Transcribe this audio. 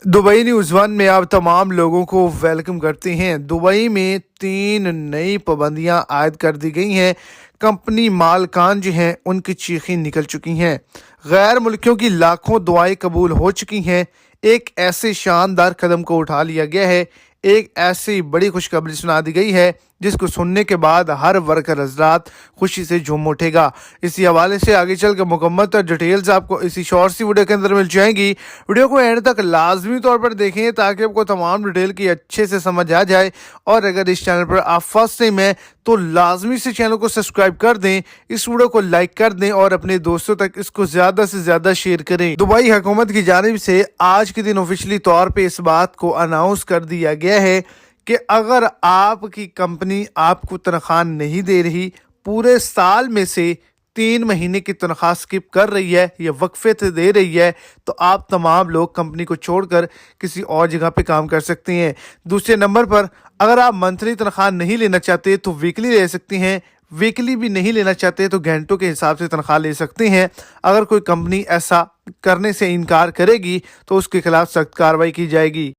Dubai news one में आप तमाम लोगों को वेलकम करते हैं। दुबई में 3 नई पाबंदियां आयद कर दी गई हैं। कंपनी मालकान जो हैं उनकी चीखें निकल चुकी हैं। गैर मुल्कियों की लाखों दुआएं कबूल हो चुकी हैं। एक ऐसे शानदार कदम को उठा लिया गया है, एक ऐसी बड़ी खुशखबरी सुना दी गई है जिसको सुनने के बाद हर वर्कर हजरात खुशी से झूम उठेगा। इसी हवाले से आगे चल के मुकम्मल डिटेल्स आपको इसी शॉर्ट सी वीडियो के अंदर मिल जाएंगी। वीडियो को एंड तक लाजमी तौर पर देखें ताकि आपको तमाम डिटेल की अच्छे से समझ आ जाए। और अगर इस चैनल पर आप फर्स्ट टाइम हैं तो लाजमी से चैनल को सब्सक्राइब कर दें, इस वीडियो को लाइक कर दें और अपने दोस्तों तक इसको ज़्यादा से ज़्यादा शेयर करें। दुबई हुकूमत की जानिब से आज के दिन ऑफिशियली तौर पर इस बात को अनाउंस कर दिया गया है कि अगर आपकी कंपनी आपको तनख्वाह नहीं दे रही, पूरे साल में से 3 महीने की तनख्वाह स्किप कर रही है या वक्फे से दे रही है, तो आप तमाम लोग कंपनी को छोड़कर किसी और जगह पे काम कर सकते हैं। दूसरे नंबर पर अगर आप मंथली तनख्वाह नहीं लेना चाहते तो वीकली ले सकते हैं, वीकली भी नहीं लेना चाहते तो घंटों के हिसाब से तनख्वाह ले सकते हैं। अगर कोई कंपनी ऐसा करने से इनकार करेगी तो उसके खिलाफ सख्त कार्रवाई की जाएगी।